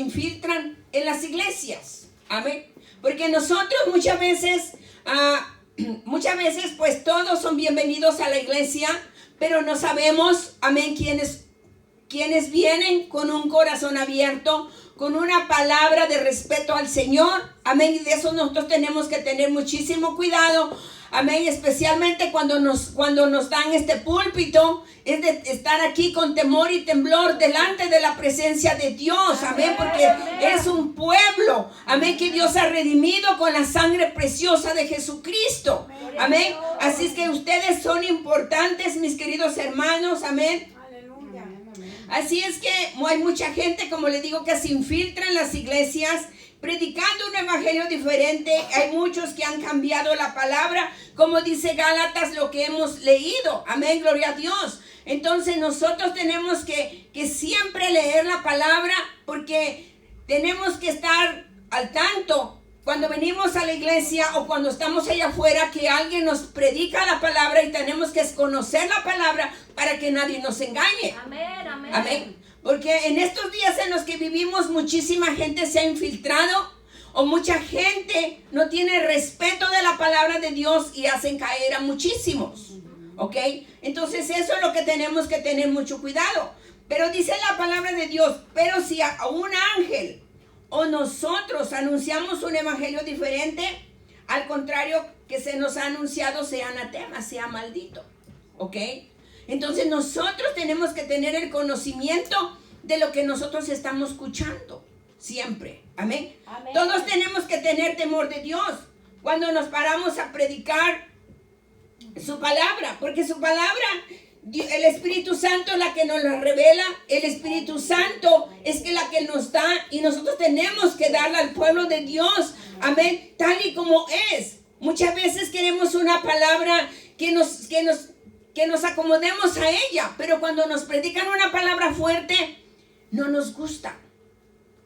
infiltran en las iglesias. Amén. Porque nosotros muchas veces pues todos son bienvenidos a la iglesia, pero no sabemos, amén, quienes vienen con un corazón abierto, con una palabra de respeto al Señor. Amén. Y de eso nosotros tenemos que tener muchísimo cuidado. Amén, especialmente cuando nos dan este púlpito, es de estar aquí con temor y temblor delante de la presencia de Dios. Amén, porque es un pueblo, amén, que Dios ha redimido con la sangre preciosa de Jesucristo. Amén, así es que ustedes son importantes, mis queridos hermanos. Amén. Así es que hay mucha gente, como les digo, que se infiltra en las iglesias predicando un evangelio diferente. Hay muchos que han cambiado la palabra, como dice Gálatas, lo que hemos leído. Amén, gloria a Dios. Entonces nosotros tenemos que siempre leer la palabra, porque tenemos que estar al tanto cuando venimos a la iglesia o cuando estamos allá afuera, que alguien nos predica la palabra, y tenemos que conocer la palabra para que nadie nos engañe. Amén, amén. Amén. Porque en estos días en los que vivimos, muchísima gente se ha infiltrado, o mucha gente no tiene respeto de la palabra de Dios y hacen caer a muchísimos. ¿Ok? Entonces eso es lo que tenemos que tener mucho cuidado. Pero dice la palabra de Dios, pero si a un ángel o nosotros anunciamos un evangelio diferente, al contrario que se nos ha anunciado, sea anatema, sea maldito. ¿Ok? Entonces nosotros tenemos que tener el conocimiento de lo que nosotros estamos escuchando siempre. Amén. Amén. Todos tenemos que tener temor de Dios cuando nos paramos a predicar su palabra, porque su palabra, el Espíritu Santo es la que nos la revela. El Espíritu Santo es la que nos da, y nosotros tenemos que darla al pueblo de Dios. Amén. Tal y como es. Muchas veces queremos una palabra que nos acomodemos a ella, pero cuando nos predican una palabra fuerte, no nos gusta.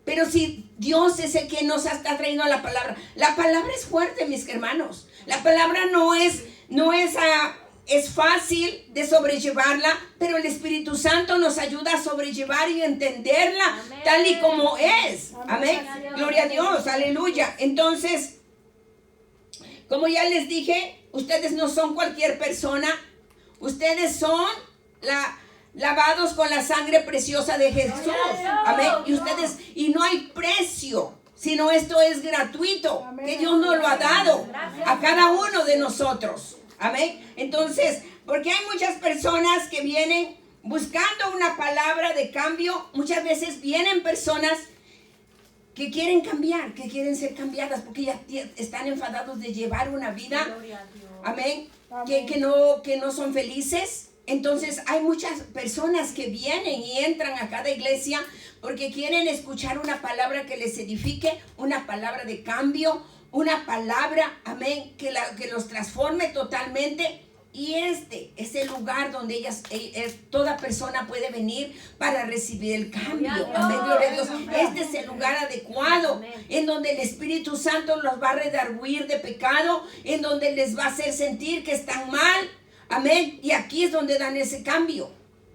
Pero si Dios es el que nos está trayendo la palabra es fuerte, mis hermanos. La palabra no es fácil de sobrellevarla, pero el Espíritu Santo nos ayuda a sobrellevar y entenderla. Amén. Tal y como es. Amén. Amén. Gloria a Dios. Aleluya. Entonces, como ya les dije, ustedes no son cualquier persona. Ustedes son lavados con la sangre preciosa de Jesús. Amén. Y no hay precio, sino esto es gratuito. Amén. Que Dios nos lo ha dado a cada uno de nosotros. Amén. Entonces, porque hay muchas personas que vienen buscando una palabra de cambio. Muchas veces vienen personas que quieren cambiar, que quieren ser cambiadas, porque ya están enfadados de llevar una vida. Amén. Que no son felices. Entonces hay muchas personas que vienen y entran a cada iglesia porque quieren escuchar una palabra que les edifique, una palabra de cambio, una palabra, amén, que los transforme totalmente. Y este es el lugar donde toda persona puede venir para recibir el cambio. Amén, gloria a Dios. Este es el lugar adecuado, en donde el Espíritu Santo los va a redarguir de pecado, en donde les va a hacer sentir que están mal. Amén. Y aquí es donde dan ese cambio.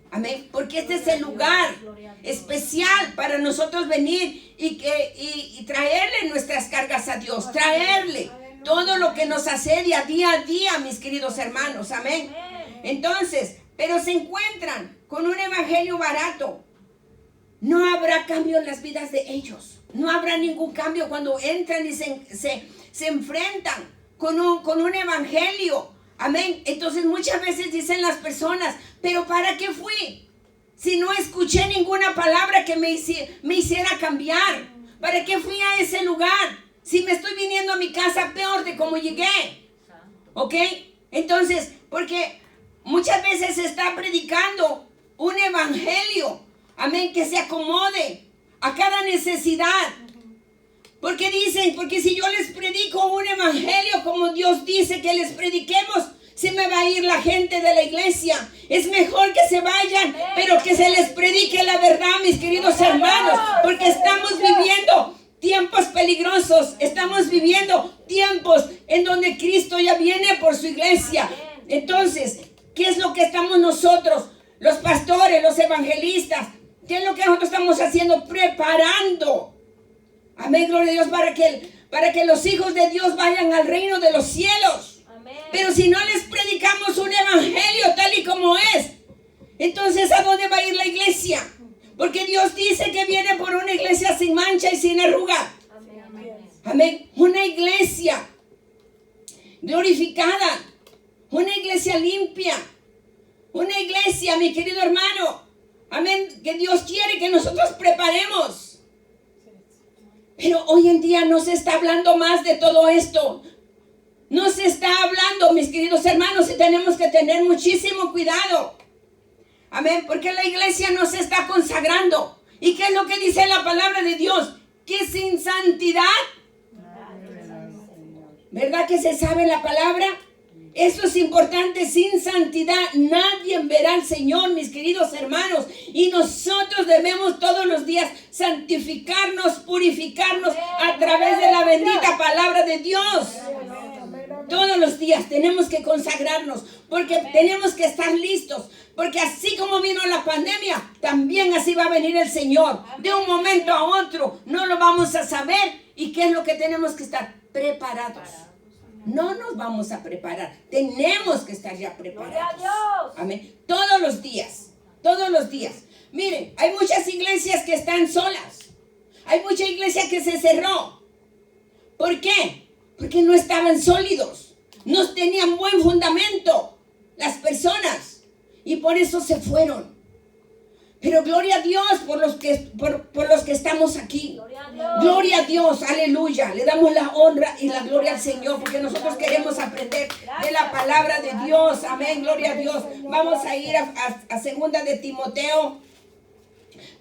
Amén. Porque este es el lugar especial para nosotros venir y traerle nuestras cargas a Dios. Traerle todo lo que nos asedia día a día, mis queridos hermanos. Amén. Entonces, pero se encuentran con un evangelio barato. No habrá cambio en las vidas de ellos. No habrá ningún cambio cuando entran y se enfrentan con un evangelio. Amén. Entonces muchas veces dicen las personas, pero ¿para qué fui? Si no escuché ninguna palabra que me hiciera cambiar. ¿Para qué fui a ese lugar? Si me estoy viniendo a mi casa peor de como llegué. ¿Ok? Entonces, porque muchas veces se está predicando un evangelio, amén, que se acomode a cada necesidad. Porque dicen, porque si yo les predico un evangelio como Dios dice que les prediquemos, se me va a ir la gente de la iglesia. Es mejor que se vayan, pero que se les predique la verdad, mis queridos hermanos, porque estamos viviendo tiempos peligrosos. Estamos viviendo tiempos en donde Cristo ya viene por su iglesia. Entonces, ¿qué es lo que estamos nosotros, los pastores, los evangelistas, ¿Qué es lo que nosotros estamos haciendo? Preparando. Amén, gloria a Dios, para que los hijos de Dios vayan al reino de los cielos. Amén. Pero si no les predicamos un evangelio tal y como es, entonces ¿a dónde va a ir la iglesia? Porque Dios dice que viene por una iglesia sin mancha y sin arruga. Amén. Amén. Una iglesia glorificada, una iglesia limpia, una iglesia, mi querido hermano, amén, que Dios quiere que nosotros preparemos. Pero hoy en día no se está hablando más de todo esto. No se está hablando, mis queridos hermanos, y tenemos que tener muchísimo cuidado. Amén, porque la iglesia no se está consagrando. ¿Y qué es lo que dice la palabra de Dios? Que sin santidad, ¿verdad que se sabe la palabra? Eso es importante. Sin santidad nadie verá al Señor, mis queridos hermanos. Y nosotros debemos todos los días santificarnos, purificarnos a través de la bendita palabra de Dios. Todos los días tenemos que consagrarnos, porque tenemos que estar listos. Porque así como vino la pandemia, también así va a venir el Señor. De un momento a otro no lo vamos a saber. ¿Y qué es lo que tenemos que estar? Preparados. No nos vamos a preparar. Tenemos que estar ya preparados. Amén. Todos los días. Todos los días. Miren, hay muchas iglesias que están solas. Hay mucha iglesia que se cerró. ¿Por qué? Porque no estaban sólidos. No tenían buen fundamento las personas. Y por eso se fueron. Pero gloria a Dios por los que estamos aquí. Gloria a Dios, aleluya. Le damos la honra y la gloria al Señor, porque nosotros queremos aprender de la palabra de Dios. Amén, gloria a Dios. Vamos a ir a segunda de Timoteo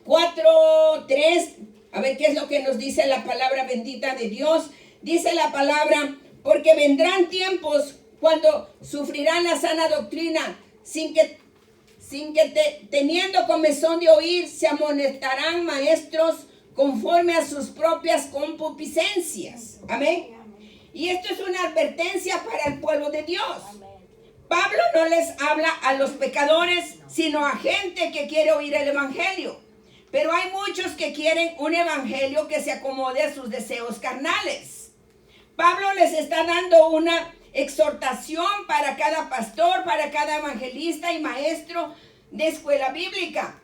4:3. A ver qué es lo que nos dice la palabra bendita de Dios. Dice la palabra: porque vendrán tiempos cuando sufrirán la sana doctrina, sin que teniendo comezón de oír, se amonestarán maestros conforme a sus propias concupiscencias. Amén. Y esto es una advertencia para el pueblo de Dios. Pablo no les habla a los pecadores, sino a gente que quiere oír el evangelio. Pero hay muchos que quieren un evangelio que se acomode a sus deseos carnales. Pablo les está dando una exhortación para cada pastor, para cada evangelista y maestro de escuela bíblica.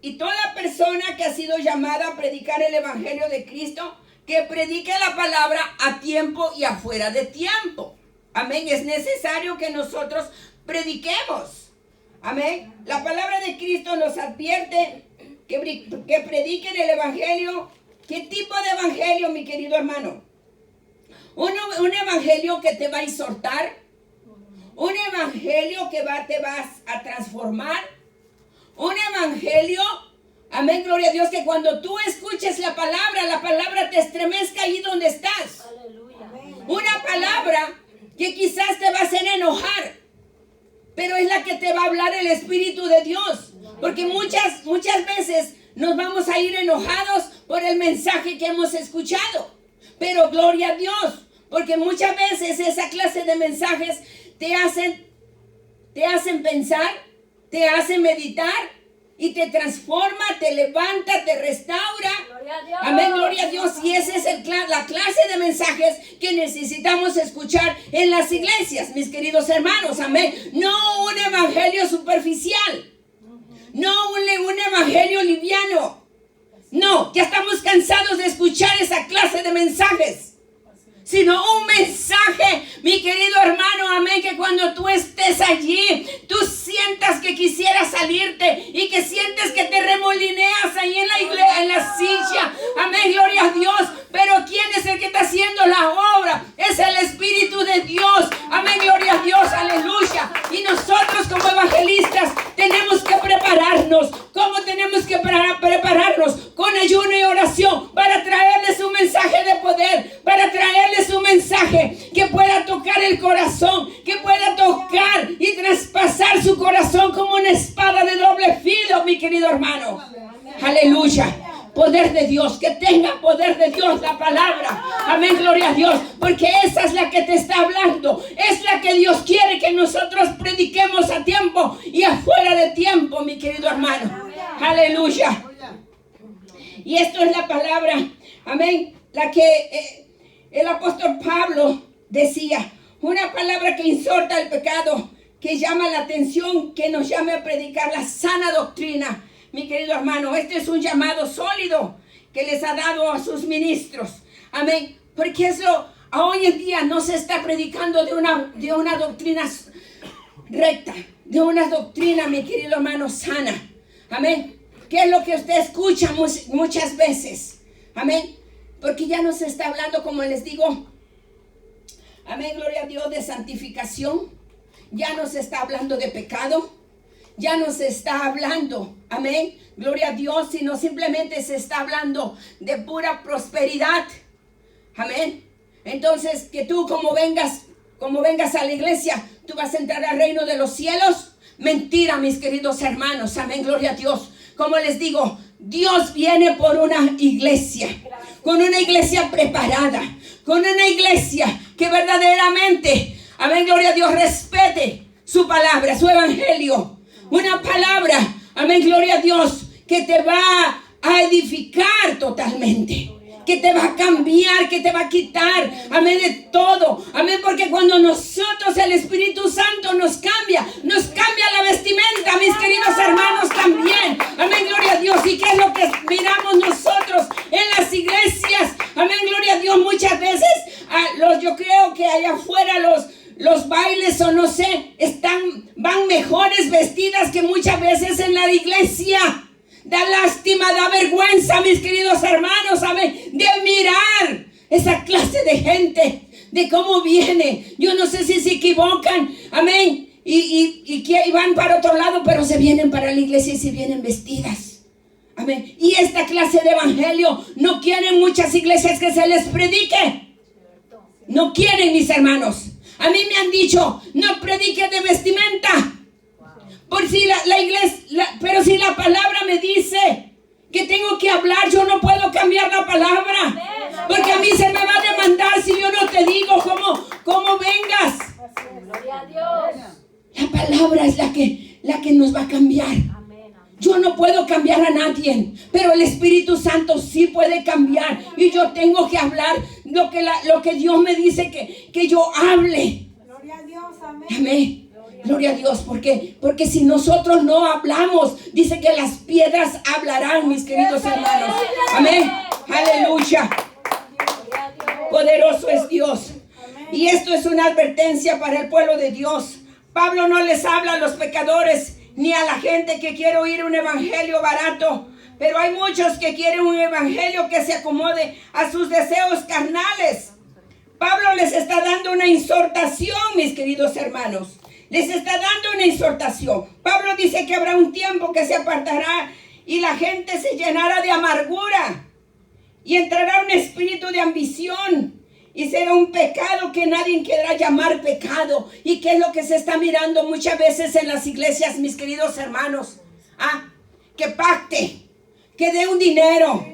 Y toda persona que ha sido llamada a predicar el evangelio de Cristo, que predique la palabra a tiempo y afuera de tiempo. Amén. Es necesario que nosotros prediquemos. Amén. La palabra de Cristo nos advierte que prediquen el evangelio. ¿Qué tipo de evangelio, mi querido hermano? Un evangelio que te va a exhortar, un evangelio que te vas a transformar, un evangelio, amén, gloria a Dios, que cuando tú escuches la palabra te estremezca ahí donde estás. Aleluya. Una palabra que quizás te va a hacer enojar, pero es la que te va a hablar el Espíritu de Dios, porque muchas veces nos vamos a ir enojados por el mensaje que hemos escuchado, pero gloria a Dios. Porque muchas veces esa clase de mensajes te hacen pensar, te hacen meditar y te transforma, te levanta, te restaura. Amén, gloria a Dios. Y esa es la clase de mensajes que necesitamos escuchar en las iglesias, mis queridos hermanos. Amén. No un evangelio superficial. No un evangelio liviano. No, ya estamos cansados de escuchar esa clase de mensajes. Sino un mensaje, mi querido hermano, amén, que cuando tú estés allí, tú sientas que quisieras salirte y que sientes que te remolineas ahí en la iglesia, en la silla, amén, gloria a Dios. Pero ¿quién es el que está haciendo la obra? Es el Espíritu de Dios, amén, gloria a Dios, aleluya. Y nosotros como evangelistas tenemos que prepararnos. ¿Cómo tenemos que prepararnos? Con ayuno y oración, para traerles un mensaje de poder, para traerles un mensaje que pueda tocar el corazón, que pueda tocar y traspasar su corazón como una espada de doble filo, mi querido hermano. Aleluya. Poder de Dios, que tenga poder de Dios la palabra. Amén, gloria a Dios, porque esa es la que te está hablando. Es la que Dios quiere que nosotros prediquemos a tiempo y afuera de tiempo, mi querido hermano. Aleluya. Y esto es la palabra, amén, la que el apóstol Pablo decía, una palabra que insorta el pecado, que llama la atención, que nos llame a predicar la sana doctrina. Mi querido hermano, este es un llamado sólido que les ha dado a sus ministros. Amén. Porque eso hoy en día no se está predicando de una doctrina recta, de una doctrina, mi querido hermano, sana. Amén. ¿Qué es lo que usted escucha muchas veces? Amén. Porque ya no se está hablando, como les digo, amén, gloria a Dios, de santificación. Ya no se está hablando de pecado. Ya no se está hablando, amén, gloria a Dios, sino simplemente se está hablando de pura prosperidad. Amén. Entonces, que tú como vengas a la iglesia, tú vas a entrar al reino de los cielos. Mentira, mis queridos hermanos. Amén, gloria a Dios. Como les digo, Dios viene por una iglesia, con una iglesia preparada, con una iglesia que verdaderamente, amén, gloria a Dios, respete su palabra, su evangelio. Una palabra, amén, gloria a Dios, que te va a edificar totalmente, que te va a cambiar, que te va a quitar, amén, de todo, amén, porque cuando nosotros, el Espíritu Santo nos cambia la vestimenta, mis queridos hermanos, también, amén, gloria a Dios. ¿Y qué es lo que miramos nosotros en las iglesias? Amén, gloria a Dios. Muchas veces, yo creo que allá afuera los bailes o no sé, van mejores vestidas que muchas veces en la iglesia. Da lástima, da vergüenza, mis queridos hermanos, amén, de mirar esa clase de gente, de cómo viene. Yo no sé si se equivocan, amén, y van para otro lado, pero se vienen para la iglesia y se vienen vestidas. Amén. Y esta clase de evangelio no quieren muchas iglesias que se les predique. No quieren, mis hermanos. A mí me han dicho, no predique de vestimenta. Por si la iglesia, pero si la palabra me dice que tengo que hablar, yo no puedo cambiar la palabra. Porque a mí se me va a demandar si yo no te digo cómo vengas. Gloria a Dios. La palabra es la que nos va a cambiar. Yo no puedo cambiar a nadie, pero el Espíritu Santo sí puede cambiar. Y yo tengo que hablar lo que Dios me dice que yo hable. Gloria a Dios, amén. Amén. Gloria a Dios, porque si nosotros no hablamos, dice que las piedras hablarán, mis queridos hermanos. Amén. Aleluya. Poderoso es Dios. Y esto es una advertencia para el pueblo de Dios. Pablo no les habla a los pecadores ni a la gente que quiere oír un evangelio barato. Pero hay muchos que quieren un evangelio que se acomode a sus deseos carnales. Pablo les está dando una exhortación, mis queridos hermanos. Les está dando una exhortación. Pablo dice que habrá un tiempo que se apartará y la gente se llenará de amargura. Y entrará un espíritu de ambición. Y será un pecado que nadie querrá llamar pecado. ¿Y qué es lo que se está mirando muchas veces en las iglesias, mis queridos hermanos? Que pacte, que dé un dinero,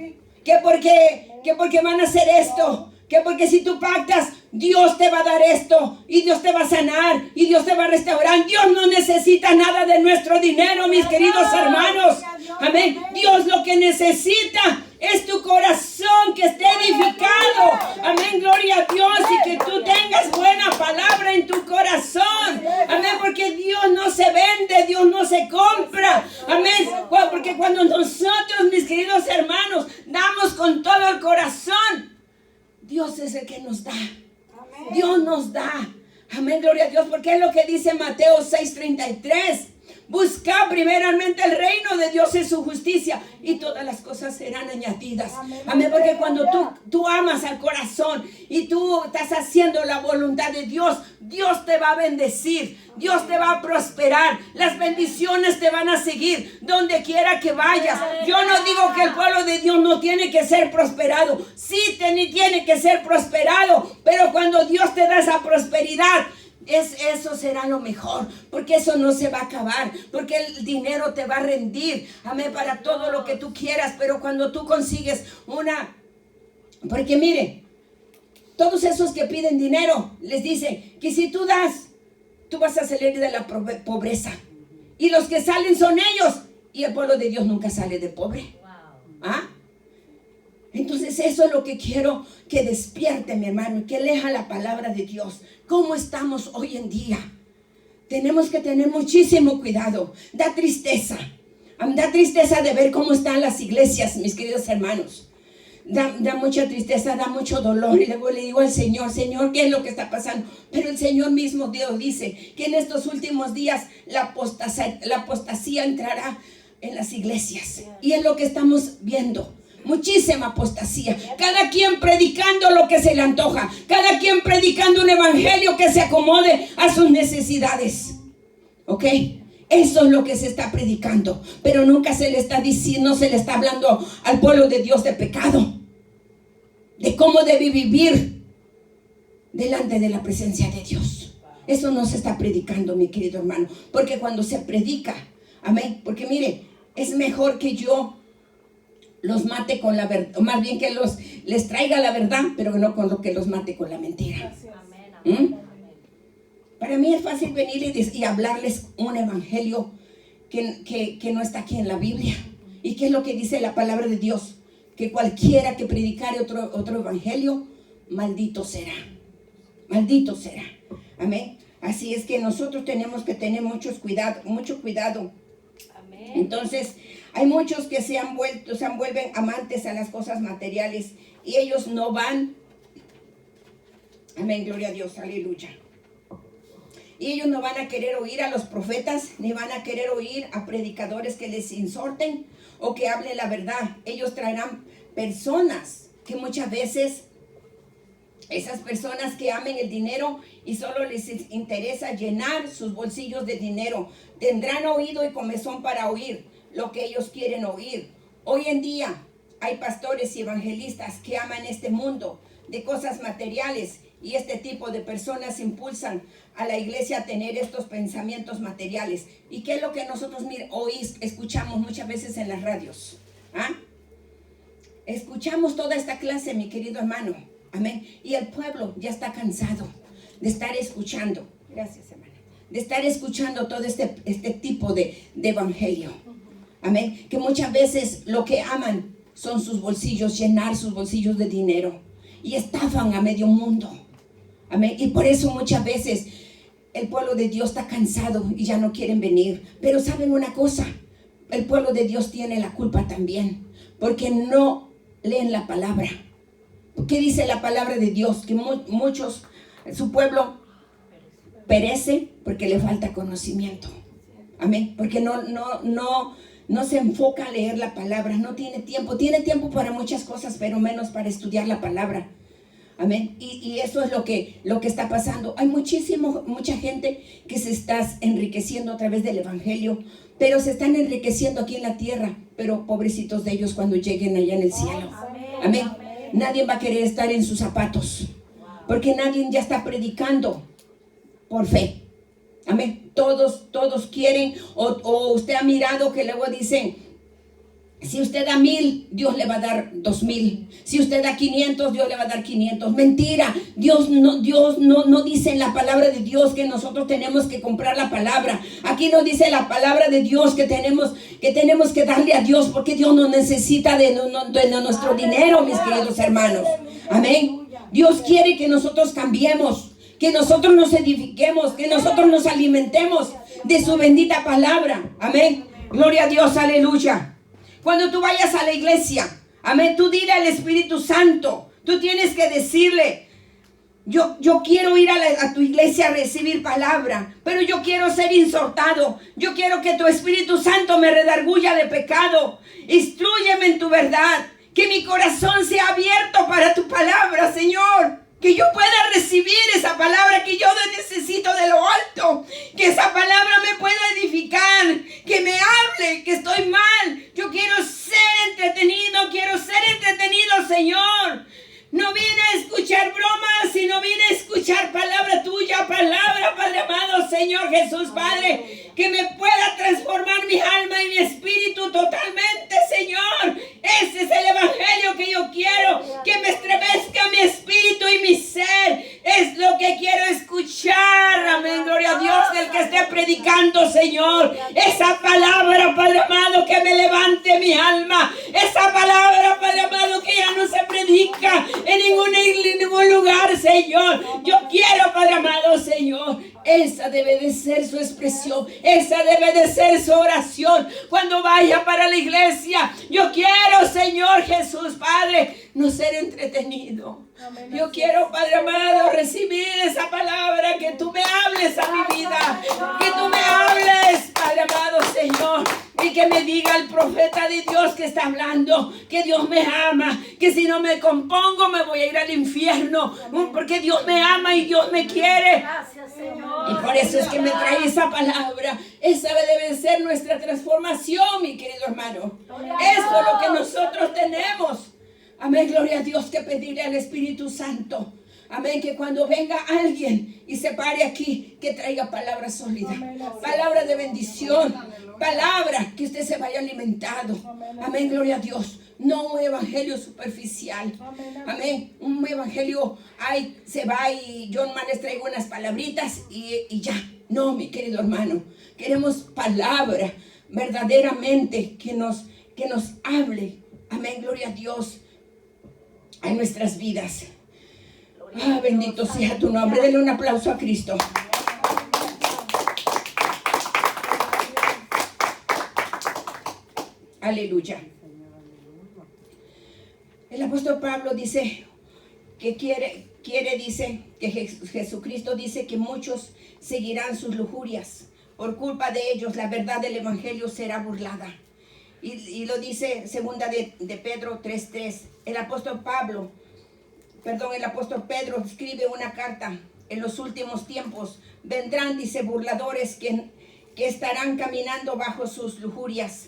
que porque van a hacer esto, que porque si tú pactas, Dios te va a dar esto, y Dios te va a sanar, y Dios te va a restaurar. Dios no necesita nada de nuestro dinero, mis queridos hermanos. Amén. Dios lo que necesita es tu corazón que esté edificado. Amén, gloria a Dios. Y que tú tengas buena palabra en tu corazón. Amén, porque Dios no se vende, Dios no se compra. Amén, porque cuando nosotros, mis queridos hermanos, damos con todo el corazón, Dios es el que nos da. Dios nos da. Amén, gloria a Dios, porque es lo que dice Mateo 6:33. Busca primeramente el reino de Dios y su justicia, y todas las cosas serán añadidas. Amén, porque cuando tú amas al corazón y tú estás haciendo la voluntad de Dios, Dios te va a bendecir, Dios te va a prosperar, las bendiciones te van a seguir donde quiera que vayas. Yo no digo que el pueblo de Dios no tiene que ser prosperado, sí tiene que ser prosperado, pero cuando Dios te da esa prosperidad, eso será lo mejor, porque eso no se va a acabar, porque el dinero te va a rendir, amén, para todo lo que tú quieras. Pero cuando tú consigues porque mire, todos esos que piden dinero, les dice que si tú das, tú vas a salir de la pobreza, y los que salen son ellos, y el pueblo de Dios nunca sale de pobre. Entonces eso es lo que quiero que despierte, mi hermano, y que lea la palabra de Dios. ¿Cómo estamos hoy en día? Tenemos que tener muchísimo cuidado. Da tristeza de ver cómo están las iglesias, mis queridos hermanos. Da mucha tristeza, da mucho dolor. Y luego le digo al Señor, Señor, ¿qué es lo que está pasando? Pero el Señor mismo, Dios, dice que en estos últimos días la apostasía entrará en las iglesias. Y es lo que estamos viendo. Muchísima apostasía. Cada quien predicando lo que se le antoja. Cada quien predicando un evangelio que se acomode a sus necesidades. ¿Ok? Eso es lo que se está predicando. Pero nunca se le está diciendo, no se le está hablando al pueblo de Dios de pecado. De cómo debe vivir delante de la presencia de Dios. Eso no se está predicando, mi querido hermano. Porque cuando se predica, amén. Porque mire, es mejor que yo los mate con la verdad, o más bien que les traiga la verdad, pero no con lo que los mate con la mentira. Para mí es fácil venir y hablarles un evangelio que no está aquí en la Biblia. ¿Y qué es lo que dice la palabra de Dios? Que cualquiera que predicare otro evangelio, maldito será. Maldito será. Amén. Así es que nosotros tenemos que tener mucho cuidado. Amén. Entonces, hay muchos que se vuelven amantes a las cosas materiales y ellos no van. Amén, gloria a Dios, aleluya. Y ellos no van a querer oír a los profetas, ni van a querer oír a predicadores que les exhorten o que hablen la verdad. Ellos traerán personas que muchas veces, esas personas que amen el dinero y solo les interesa llenar sus bolsillos de dinero, tendrán oído y comezón para oír lo que ellos quieren oír. Hoy en día hay pastores y evangelistas que aman este mundo de cosas materiales y este tipo de personas impulsan a la iglesia a tener estos pensamientos materiales. ¿Y qué es lo que nosotros escuchamos muchas veces en las radios? Escuchamos toda esta clase, mi querido hermano. Amén. Y el pueblo ya está cansado de estar escuchando. Gracias, hermana. De estar escuchando todo este tipo de evangelio. Amén. Que muchas veces lo que aman son sus bolsillos, llenar sus bolsillos de dinero. Y estafan a medio mundo. Amén. Y por eso muchas veces el pueblo de Dios está cansado y ya no quieren venir. Pero ¿saben una cosa? El pueblo de Dios tiene la culpa también. Porque no leen la palabra. ¿Qué dice la palabra de Dios? Que muchos, su pueblo perece porque le falta conocimiento. Amén. Porque no se enfoca a leer la palabra, no tiene tiempo. Tiene tiempo para muchas cosas, pero menos para estudiar la palabra. Amén. Y eso es lo que está pasando. Hay mucha gente que se está enriqueciendo a través del evangelio, pero se están enriqueciendo aquí en la tierra. Pero pobrecitos de ellos cuando lleguen allá en el cielo. Amén. Nadie va a querer estar en sus zapatos, porque nadie ya está predicando por fe. Amén. Todos quieren, o usted ha mirado que luego dicen, si usted da 1,000, Dios le va a dar 2,000. Si usted da 500, Dios le va a dar 500. Mentira. Dios no dice en la palabra de Dios que nosotros tenemos que comprar la palabra. Aquí no dice la palabra de Dios que tenemos que darle a Dios, porque Dios no necesita de nuestro dinero, mis queridos hermanos. Amén. Dios quiere que nosotros cambiemos, que nosotros nos edifiquemos, que nosotros nos alimentemos de su bendita palabra. Amén. Gloria a Dios, aleluya. Cuando tú vayas a la iglesia, amén, tú dile al Espíritu Santo, tú tienes que decirle, yo quiero ir a tu iglesia a recibir palabra, pero yo quiero ser exhortado. Yo quiero que tu Espíritu Santo me redarguya de pecado. Instrúyeme en tu verdad, que mi corazón sea abierto para tu palabra, Señor. Que yo pueda recibir esa palabra que yo necesito de lo alto. Que esa palabra me pueda edificar. Que me hable, que estoy mal. Yo quiero ser entretenido, Señor. No vine a escuchar bromas, sino vine a escuchar palabra tuya, palabra, Padre amado, Señor Jesús, Padre. Que me pueda transformar mi alma y mi espíritu totalmente, Señor. Ese es el evangelio que yo quiero. Que me estremezca mi espíritu y mi ser. Es lo que quiero escuchar. Amén, gloria a Dios, del que esté predicando, Señor. Esa palabra, Padre amado, que me levante mi alma. Esa palabra, Padre amado, que ya no ningún lugar, Señor. Yo quiero, Padre amado, Señor. Esa debe de ser su expresión. Esa debe de ser su oración. Cuando vaya para la iglesia, yo quiero, Señor Jesús, Padre, no ser entretenido. Yo quiero, Padre amado, recibir esa palabra, que tú me hables a mi vida, que tú me hables, Padre amado, Señor, y que me diga el profeta de Dios que está hablando, que Dios me ama, que si no me compongo me voy a ir al infierno, porque Dios me ama y Dios me quiere. Gracias, Señor. Y por eso es que me trae esa palabra. Esa debe ser nuestra transformación, mi querido hermano. Eso es lo que nosotros tenemos. Amén, gloria a Dios, que pedirle al Espíritu Santo. Amén, que cuando venga alguien y se pare aquí, que traiga palabra sólida, palabra de bendición, palabra que usted se vaya alimentado. Amén, gloria a Dios. No un evangelio superficial. Amén, un evangelio, ay, se va y yo nomás les traigo unas palabritas y ya. No, mi querido hermano, queremos palabra verdaderamente que nos hable. Amén, gloria a Dios, a nuestras vidas. Ah, bendito sea tu nombre. Denle un aplauso a Cristo. Aleluya. El apóstol Pablo dice que dice que Jesucristo dice que muchos seguirán sus lujurias. Por culpa de ellos, la verdad del evangelio será burlada. Y lo dice segunda de Pedro 3:3. El apóstol Pedro escribe una carta. En los últimos tiempos vendrán, dice, burladores que estarán caminando bajo sus lujurias.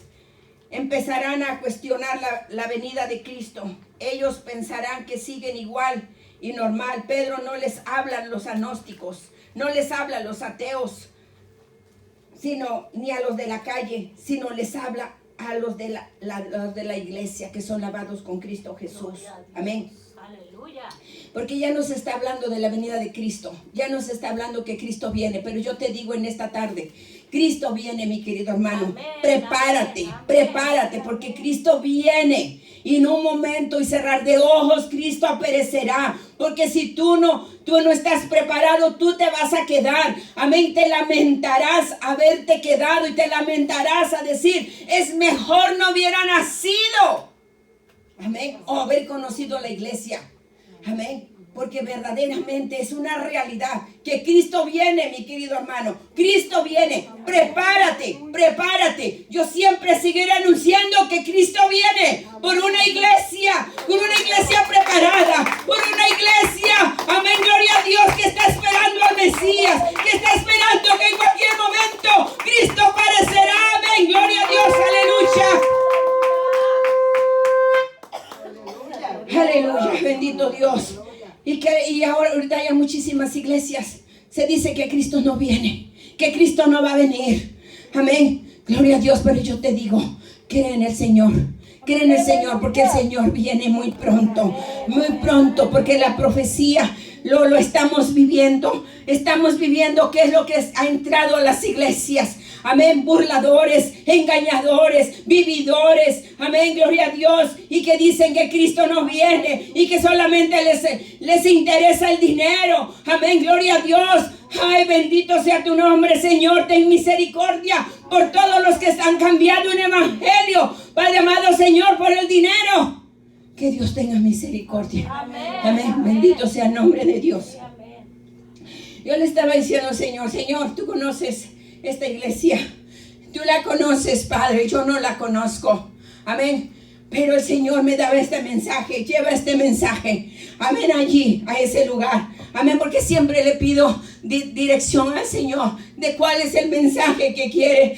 Empezarán a cuestionar la venida de Cristo. Ellos pensarán que siguen igual y normal. Pedro no les habla a los agnósticos, no les habla a los ateos, ni a los de la calle, sino les habla a los de la iglesia, que son lavados con Cristo Jesús. Amén. Aleluya. Porque ya nos está hablando de la venida de Cristo. Ya nos está hablando que Cristo viene. Pero yo te digo en esta tarde, Cristo viene, mi querido hermano. Amén, prepárate, amén, prepárate, porque Cristo viene. Y en un momento y cerrar de ojos, Cristo aparecerá. Porque si tú no estás preparado, tú te vas a quedar. Amén, te lamentarás haberte quedado y te lamentarás a decir, es mejor no hubiera nacido. Amén, o haber conocido la iglesia. Amén. Porque verdaderamente es una realidad que Cristo viene, mi querido hermano. Cristo viene. Prepárate, prepárate. Yo siempre seguiré anunciando que Cristo viene por una iglesia preparada, por una iglesia, amén, gloria a Dios, que está esperando al Mesías, que está esperando que en cualquier momento Cristo aparecerá. Amén, gloria a Dios, aleluya. Aleluya, bendito Dios. Y ahorita hay muchísimas iglesias. Se dice que Cristo no viene, que Cristo no va a venir. Amén. Gloria a Dios, pero yo te digo, cree en el Señor. Cree en el Señor, porque el Señor viene muy pronto, porque la profecía lo estamos viviendo. Estamos viviendo qué es lo que ha entrado a las iglesias. Amén, burladores, engañadores, vividores, amén, gloria a Dios, y que dicen que Cristo no viene y que solamente les interesa el dinero. Amén, gloria a Dios. Ay, bendito sea tu nombre, Señor. Ten misericordia por todos los que están cambiando un evangelio, Padre amado, Señor, por el dinero. Que Dios tenga misericordia. Amén. Amén, bendito sea el nombre de Dios. Amén. Yo le estaba diciendo, Señor, tú conoces esta iglesia. Tú la conoces, Padre, yo no la conozco. Amén. Pero el Señor me daba este mensaje, lleva este mensaje. Amén, allí, a ese lugar. Amén, porque siempre le pido dirección al Señor de cuál es el mensaje que quiere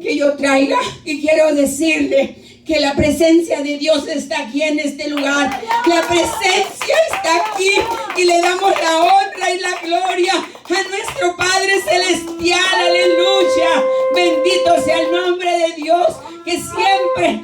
que yo traiga. Y quiero decirle que la presencia de Dios está aquí en este lugar. La presencia está aquí y le damos la honra y la gloria a nuestro Padre Celestial. Aleluya. Bendito sea el nombre de Dios. Que siempre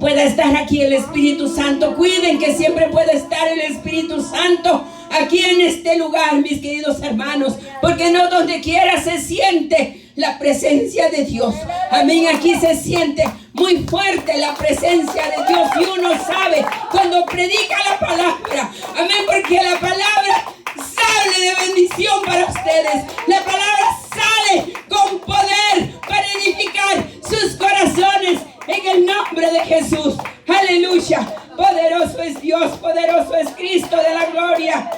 pueda estar aquí el Espíritu Santo. Cuiden que siempre pueda estar el Espíritu Santo aquí en este lugar, mis queridos hermanos, porque no donde quiera se siente la presencia de Dios. Amén, aquí se siente muy fuerte la presencia de Dios. Y uno sabe cuando predica la palabra. Amén, porque la palabra sale de bendición para ustedes. La palabra sale con poder para edificar sus corazones en el nombre de Jesús. Aleluya. Poderoso es Dios, poderoso es Cristo de la gloria.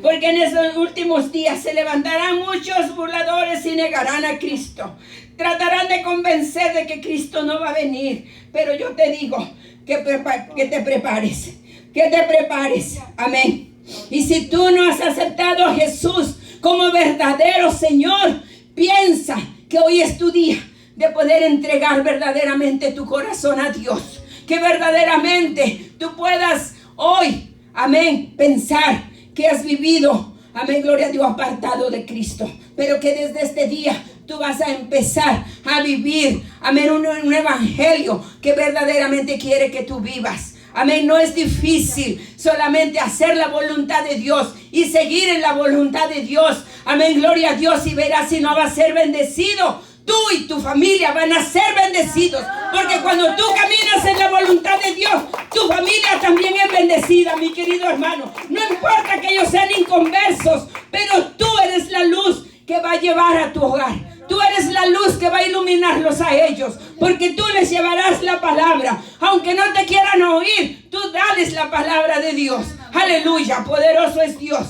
Porque en esos últimos días se levantarán muchos burladores y negarán a Cristo. Tratarán de convencer de que Cristo no va a venir. Pero yo te digo que te prepares. Que te prepares. Amén. Y si tú no has aceptado a Jesús como verdadero Señor, piensa que hoy es tu día de poder entregar verdaderamente tu corazón a Dios. Que verdaderamente tú puedas hoy, amén, pensar que has vivido, amén, gloria a Dios, apartado de Cristo. Pero que desde este día tú vas a empezar a vivir, amén, un evangelio que verdaderamente quiere que tú vivas. Amén, no es difícil solamente hacer la voluntad de Dios y seguir en la voluntad de Dios. Amén, gloria a Dios, y verás si no va a ser bendecido. Tú y tu familia van a ser bendecidos. Porque cuando tú caminas en la voluntad de Dios, tu familia también es bendecida, mi querido hermano. No importa que ellos sean inconversos, pero tú eres la luz que va a llevar a tu hogar. Tú eres la luz que va a iluminarlos a ellos, porque tú les llevarás la palabra. Aunque no te quieran oír, tú dales la palabra de Dios. Aleluya, poderoso es Dios.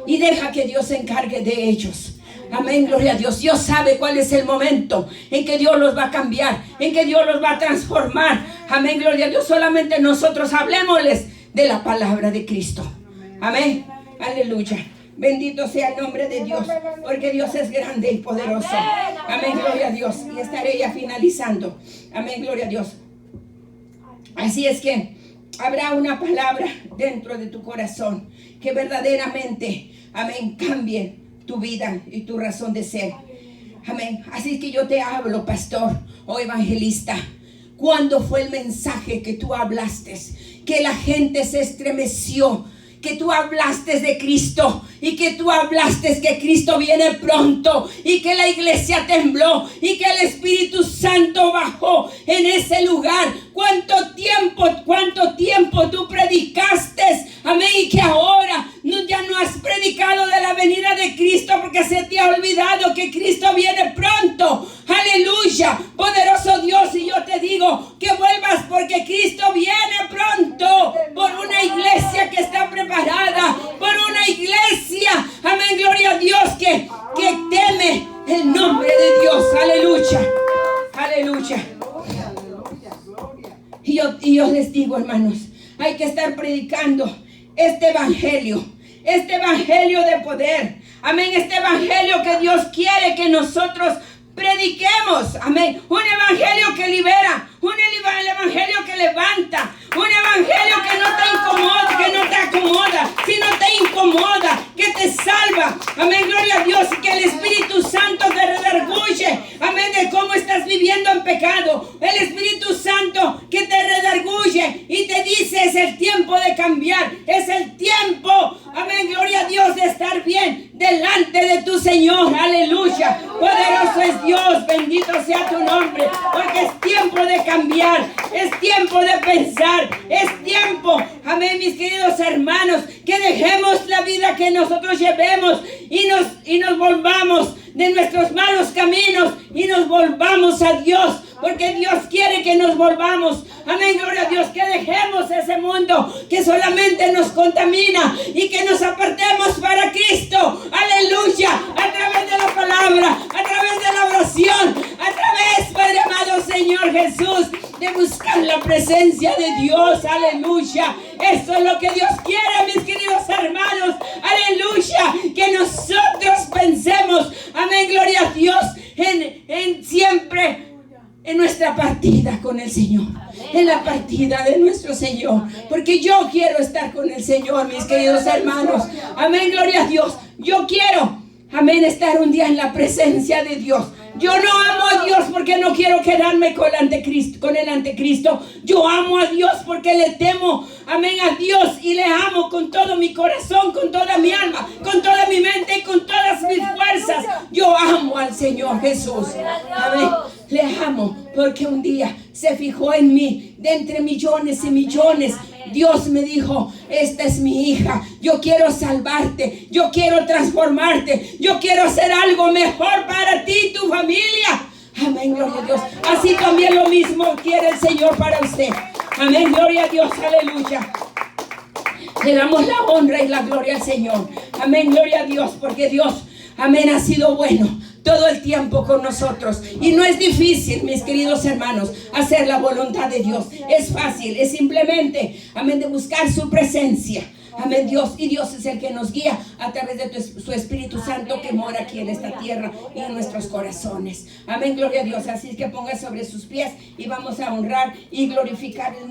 Y deja que Dios se encargue de ellos. Amén, gloria a Dios. Dios sabe cuál es el momento en que Dios los va a cambiar, en que Dios los va a transformar. Amén, gloria a Dios. Solamente nosotros hablemosles de la palabra de Cristo. Amén, aleluya. Bendito sea el nombre de Dios, porque Dios es grande y poderoso. Amén, gloria a Dios. Y estaré ya finalizando. Amén, gloria a Dios. Así es que habrá una palabra dentro de tu corazón que verdaderamente, amén, cambie tu vida y tu razón de ser. Amén. Así que yo te hablo, pastor o evangelista. ¿Cuándo fue el mensaje que tú hablaste? Que la gente se estremeció. Que tú hablaste de Cristo y que tú hablaste que Cristo viene pronto y que la iglesia tembló y que el Espíritu Santo bajó en ese lugar. ¿Cuánto tiempo tú predicaste? Amén. Y que ahora ya no has predicado de la venida de Cristo porque se te ha olvidado que Cristo viene pronto. Aleluya. Poderoso Dios. Y yo te digo que vuelvas porque Cristo viene pronto por una iglesia que está preparada, por una iglesia, amén, gloria a Dios, que teme el nombre de Dios. Aleluya. Aleluya. Y yo les digo, hermanos, hay que estar predicando este evangelio de poder. Amén, este evangelio que Dios quiere que nosotros prediquemos. Amén, un evangelio que libera, el evangelio que levanta, un evangelio que no te incomoda, que no te acomoda, sino te incomoda, que te salva. Amén, gloria a Dios, y que el Espíritu Santo te redarguye. Amén, de cómo estás viviendo en pecado. El Espíritu Santo que te redarguye y te dice: es el tiempo de cambiar, es el tiempo, amén, gloria a Dios, de estar bien delante de tu Señor. Aleluya. Poderoso es Dios, bendito sea tu nombre, porque es tiempo de cambiar, es tiempo de pensar, es tiempo, amén, mis queridos hermanos, que dejemos la vida que nosotros llevemos y nos volvamos de nuestros malos caminos y nos volvamos a Dios, porque Dios quiere que nos volvamos. Amén, gloria a Dios, que dejemos ese mundo que solamente nos contamina y que nos apartemos para Cristo. Aleluya, a través de la palabra, a través de la oración, a través, Padre amado Señor Jesús, de buscar la presencia de Dios. Aleluya, eso es lo que Dios quiere, mis queridos hermanos. Aleluya, que nosotros pensemos, amén, gloria a Dios, en siempre en nuestra partida con el Señor, en la partida de nuestro Señor, porque yo quiero estar con el Señor, mis queridos hermanos. Amén, gloria a Dios. Yo quiero, amén, estar un día en la presencia de Dios. Yo no amo a Dios porque no quiero quedarme con el anticristo. Yo amo a Dios porque le temo, amén, a Dios, y le amo con todo mi corazón, con toda mi alma, con toda mi mente y con todas mis fuerzas. Yo amo al Señor Jesús. Amén. Le amo porque un día se fijó en mí, de entre millones y millones. Dios me dijo, esta es mi hija, yo quiero salvarte, yo quiero transformarte, yo quiero hacer algo mejor para ti y tu familia. Amén, gloria a Dios. Así también lo mismo quiere el Señor para usted. Amén, gloria a Dios, aleluya. Le damos la honra y la gloria al Señor. Amén, gloria a Dios, porque Dios, amén, ha sido bueno todo el tiempo con nosotros. Y no es difícil, mis queridos hermanos, hacer la voluntad de Dios. Es fácil, es simplemente, amén, de buscar su presencia. Amén, Dios. Y Dios es el que nos guía a través de su Espíritu Santo que mora aquí en esta tierra y en nuestros corazones. Amén, gloria a Dios. Así es que ponga sobre sus pies y vamos a honrar y glorificar el